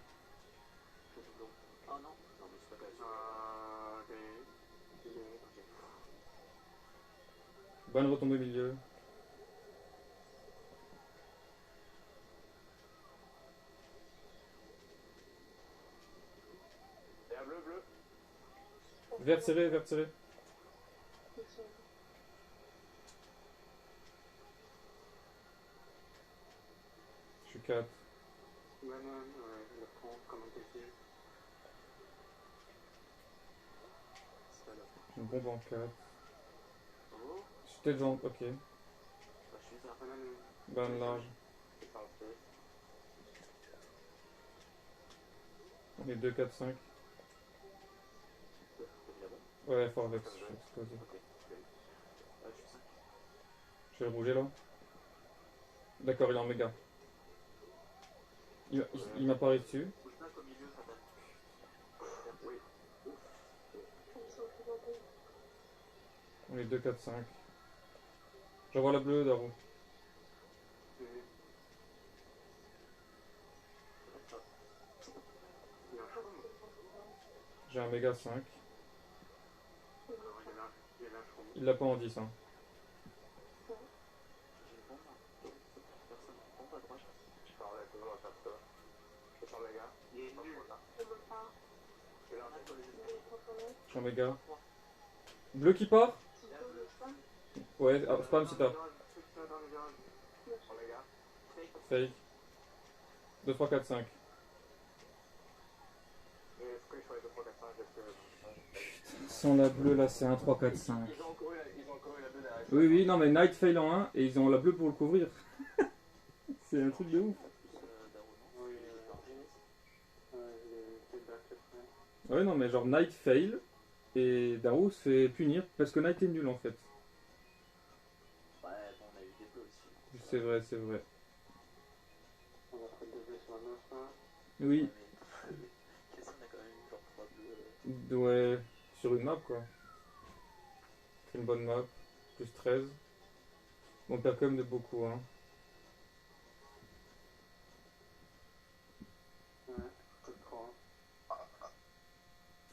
Oh non, non mais c'est pas grave. Banane retombée au milieu. Et un bleu, bleu. Vert serré, vert serré. Ils sont beaux. Je suis 4. Banane, ouais, je le prends comme un petit. C'est pas là. J'ai une bombe en 4. Oh, Je suis peut-être genre. Ok. bah, je suis un. Banane, Banane large. c'est ça, ok. On est 2, 4, 5. T'as mis la bombe? Ouais, fort vex, je suis explosé. Ok. Je suis 5. Je vais le rouger là. D'accord, il est en méga. Il m'apparaît dessus. Bouge pas qu'au milieu, ça va. Oui. Ils sont plus beaux. On est 2, 4, 5. J'envoie la bleue, Darou. Il y a un chrome. J'ai un méga 5. Il y avait un chrome. Il l'a pas en 10 hein. J'ai une bombe. Personne. Bombe à droite. Je parle avec moi, on va faire ça. Je sens les gars. Il est nul. Je veux pas. Et là, On a pour les Je vais contrôler. J'ai un méga. Bleu qui part. Si je veux ça, Ouais, ah, spam si t'as. dans le garage. Je sens les gars. Fake. 2, 3, 4, 5. Et est-ce que je ferais 2, 3, 4, 5 est-ce que... Sans la bleue là, c'est 1, 3, 4, 5. Ils ont couru la bleue derrière. Oui, oui, non mais Night fail en 1 et ils ont la bleue pour le couvrir. C'est un truc de ouf. plus Daro, non? Oui, c'est back après. Ouais, non mais genre Night fail et Darou se fait punir parce que Night est nul en fait. Ouais, bon, on a eu des bleus aussi. C'est vrai, c'est vrai. On va faire 2 bleus sur la neuf là. Oui, Qu'est-ce qu'on a quand même eu genre 3 bleus. ouais, sur une map quoi. C'est une bonne map. Plus 13. On perd quand même de beaucoup hein. Ouais, code 3.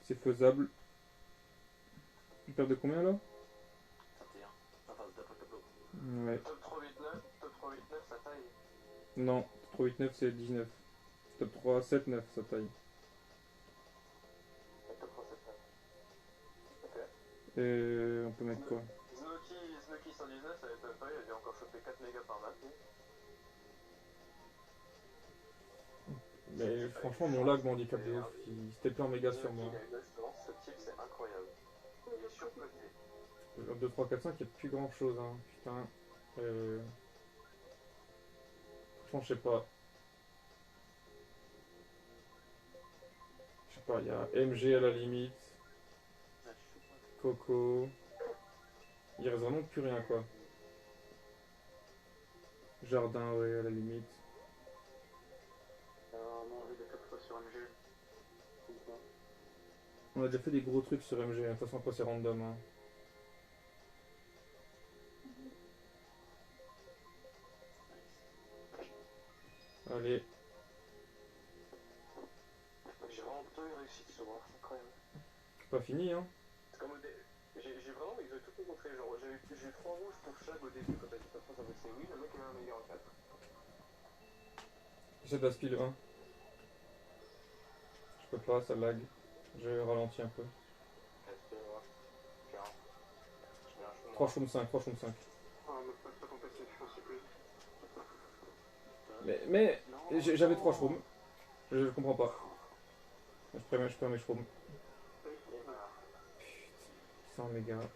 C'est faisable. On perd de combien là? 31. Enfin, d'après le tableau. Ouais. Top 3, 8, 9. Top 3, 8, 9, ça taille. Non, 3, 8, 9 c'est 19. Top 3, 7, 9 ça taille. Top 3, 7, 9. Ok. Et on peut mettre quoi? Snoky 119, ça m'étonne pas, il a dû encore choper 4 mégas par map. Mais franchement, mon lag m'handicape de ouf. Il s'était plein méga sur moi. Il a une assurance, ce type c'est incroyable. Il est surcoté. Le 2, 3, 4, 5, il n'y a plus grand chose, hein. Putain. Franchement, je sais pas. Je sais pas, il y a MG à la limite. Ah, je suis pas. Coco. Il reste vraiment plus rien, quoi. Jardin, ouais, à la limite. Non, j'ai des 4 fois sur MG. Comme ça. On a déjà fait des gros trucs sur MG. De toute façon, après, c'est random, hein. Allez. J'ai vraiment plutôt eu réussi ce soir, c'est incroyable. Pas fini, hein. C'est comme au début. J'ai vraiment, ils ont tout montré. Genre, j'ai eu 3 rouges pour chaque au début quand t'as dit ta phrase avec c'est oui, le mec est un meilleur en 4. J'essaie de la speed 1. Je peux pas, ça lag. Je ralentis un peu. 3 shrooms 5, 3 shrooms 5. Ah, me passe pas ton PC, je pense plus. Mais j'avais 3 shrooms. Je comprends pas. Je perds mes shrooms. Putain, 100 mégas.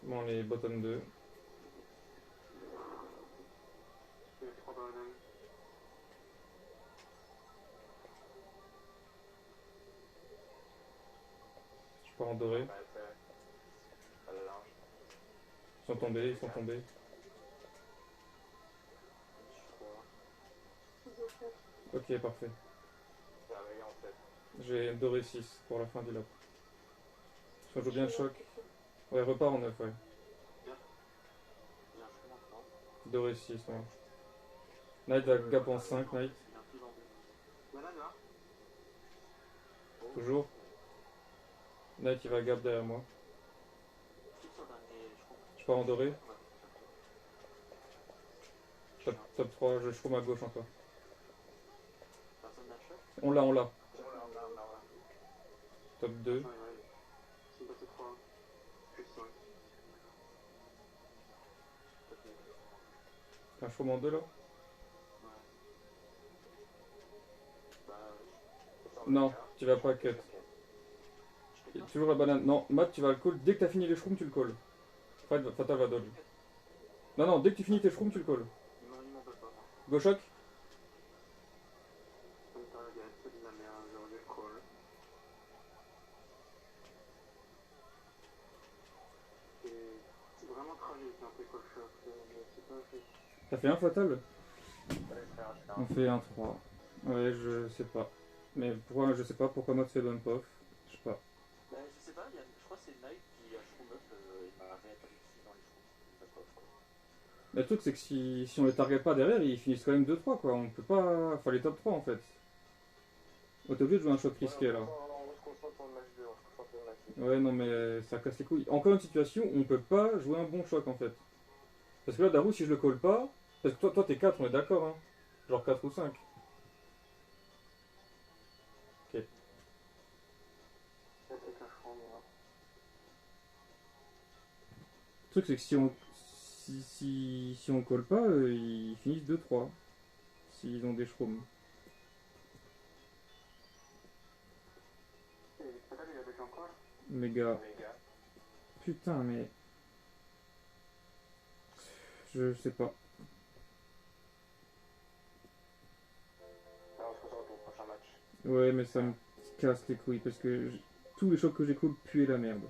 Bon, les bottom 2. J'ai 3 bananes. Je pars en doré. Ils sont tombés, ils sont tombés. Ok, parfait. J'ai doré 6 pour la fin du lap. Parce qu'on joue bien le choc. Ouais, repart en 9, ouais. Doré 6, ouais. Knight va gap en 5, Knight. Banane là. Toujours. Knight il va gap derrière moi. Je pars en doré. Top 3, je shroom à gauche encore. On l'a. Top 2. C'est une basse 3. Plus 5. Un shroom en 2 là. Non, tu vas pas cut. Il y a toujours la banane. Non, Matt, tu vas le call. Dès que t'as fini les shrooms, tu le call. Fatal va dodge. Non, dès que tu finis tes shrooms, tu le call. Non, il m'en peut pas. Go choc. Comme target, c'est de la merde, genre du call. C'est vraiment tragique, un peu call shot. C'est pas fait. T'as fait un fatal. On fait un 3. Ouais, je sais pas. Mais pourquoi, je sais pas pourquoi Matt fait bump off. Je sais pas. Bah, je sais pas, je crois que c'est Knight qui a shroom up, il m'a réappelé dessus dans les shrooms. D'accord, quoi. Mais le truc, c'est que si on les target pas derrière, ils finissent quand même 2-3 quoi. On peut pas. Enfin, les top 3 en fait. Oh, t'es obligé de jouer un shot risqué là. On se concentre sur le match 2, on se concentre sur le match 2. Ouais, non, mais ça casse les couilles. Encore une situation où on peut pas jouer un bon choc en fait. Parce que là, Darou, si je le colle pas. Parce que toi t'es 4, on est d'accord, hein. Genre 4 ou 5. Ok. Le truc, c'est que si on colle pas, ils finissent 2-3. S'ils ont des shrooms. Et peut-être il a déjà encore. Méga. Putain, mais. Je sais pas. Alors, on se concentre au prochain match. Ouais, mais ça me casse les couilles parce que tous les chocs que j'ai cool puent la merde.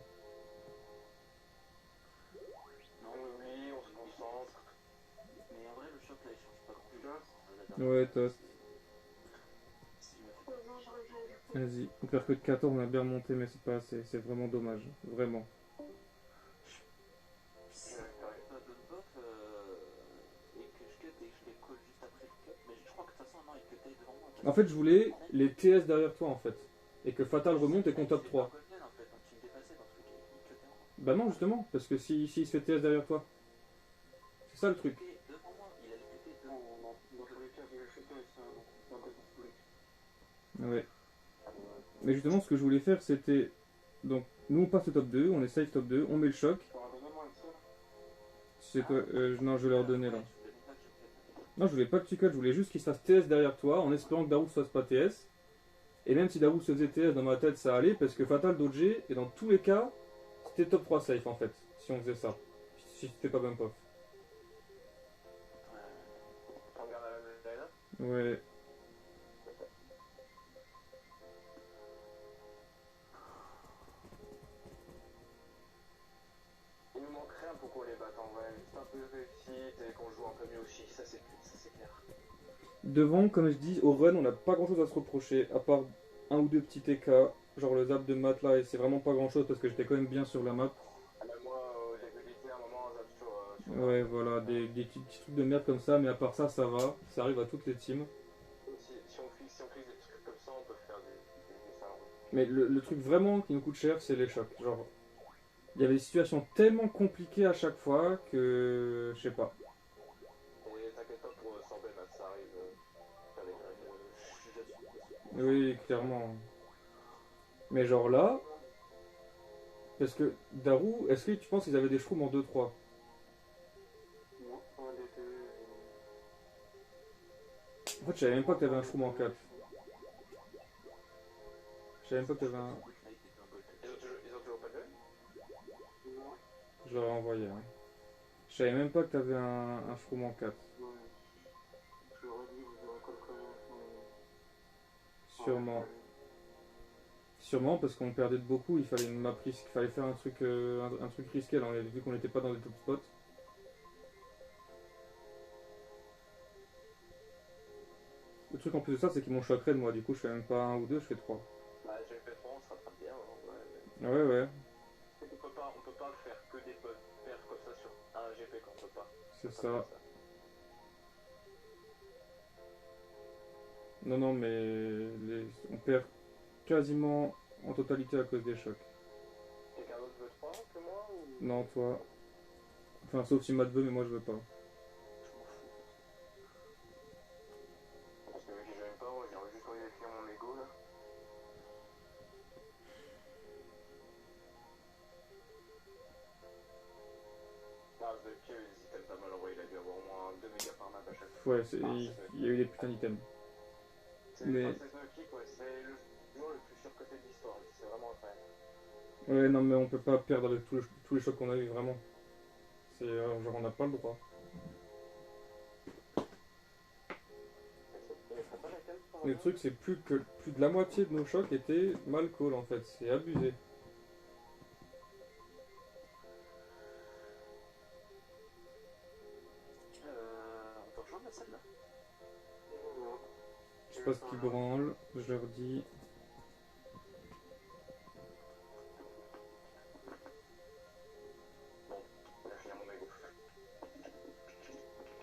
Non, oui, on se concentre. Mais en vrai, le choc là, il change pas grand chose. Ouais, toast. Si, mais Vas-y. Uppercut 14, on a bien monté, mais c'est pas assez. C'est vraiment dommage. Vraiment. si je donne buff et que je cut et que je les colle juste après le cut, mais je crois que de toute façon, non, il cutait devant moi. En fait, je voulais les TS derrière toi en fait. Et que Fatal remonte et qu'on top 3. Bah non, justement, parce que si il se fait TS derrière toi. C'est ça le truc. Ouais. Mais justement, ce que je voulais faire, c'était. Donc, nous on passe au top 2, on est safe top 2, on met le choc. C'est quoi Non, je vais leur donner là. Non, je voulais pas que tu cut, je voulais juste qu'il se fasse TS derrière toi en espérant que Daru se fasse pas TS. Et même si Daru se faisait TS dans ma tête, ça allait parce que Fatal dodgeait et dans tous les cas, c'était top 3 safe en fait, si on faisait ça. Si c'était pas bump off. On regarde la line-up. Ouais. Il nous manque rien pour qu'on les batte en vrai. Juste un peu de réussite et qu'on joue un peu mieux aussi, ça c'est clair. Devant, comme je dis, au run, on n'a pas grand chose à se reprocher, à part un ou deux petits TK, genre le zap de Matt là, et c'est vraiment pas grand chose parce que j'étais quand même bien sur la map. Ah, même moi, j'ai glissé un moment un zap sur Ouais, voilà, des petits trucs de merde comme ça, mais à part ça, ça va, ça arrive à toutes les teams. Si on fixe des trucs comme ça, on peut faire des salons. Mais le truc vraiment qui nous coûte cher, c'est les chocs. Genre, il y avait des situations tellement compliquées à chaque fois que. Je sais pas. Et t'inquiète pas pour Sorbet, ça arrive. Faire des grèves. Oui, clairement. Mais genre là, parce que Daru, est-ce que tu penses qu'ils avaient des shrooms en 2-3? Non, un des deux. En fait, je savais même pas que t'avais un shroom en 4. Je savais même pas que t'avais un. Ils ont toujours pas de gun? Non. Je l'aurais envoyé. Hein. Je savais même pas que t'avais un shroom en 4. Ouais. Je leur ai dit, vous aurez quoi le commence. Sûrement. Sûrement parce qu'on perdait de beaucoup, il fallait une map risque, il fallait faire un truc risqué là, vu qu'on n'était pas dans les top spots. Le truc en plus de ça, c'est qu'ils m'ont choc raid moi, du coup je fais même pas un ou deux, je fais 3. Bah, j'ai fait 3, on se rattrape bien. Ouais. Ouais, ouais, On peut pas faire que des bonnes paires comme ça sur un GP qu'on peut pas. c'est ça. Non, non, mais on perd quasiment en totalité à cause des chocs. Quelqu'un d'autre veut 3 que moi ou... Non, toi. Enfin, sauf si Matt veut, mais moi je veux pas. Parce que vu que j'aime pas, moi j'ai juste envie d'écrire mon ego là. Ah, The Kill, il t'aime pas mal envoyé, il a dû avoir au moins 2 mégas par map à chaque fois. Ouais, il y a eu des putains d'items. Mais... C'est Snowkick, ouais, c'est le joueur le plus surcoté de l'histoire, c'est vraiment incroyable. Ouais, non, mais on peut pas perdre avec tous les chocs qu'on a eu, vraiment. C'est genre, on n'a pas le droit. Le truc, c'est plus de la moitié de nos chocs étaient mal call en fait, c'est abusé. On peut rejoindre la salle là? Je sais pas ce qu'ils branlent, je leur dis. Bon, il a fini mon ego. De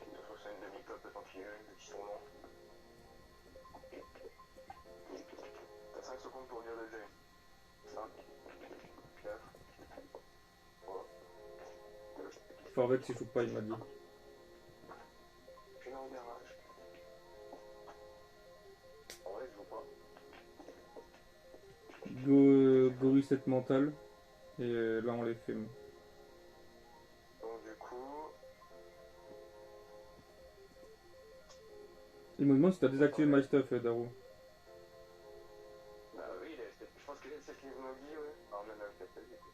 toute façon, c'est une demi-clope, le temps qu'il y a eu, qui sont longs. T'as 5 secondes pour dire le J. 5, 4, 3, 2. Farvet, s'il joue pas, il m'a dit. Je vais en garage. En vrai, je joue pas. Go reset mental. Et là, on les fume. Donc, du coup. Il me demande si t'as désactivé My Stuff, Daru. Bah oui, je pense que c'est ce qu'il m'a dit, ouais. Alors, même avec la tête, du coup.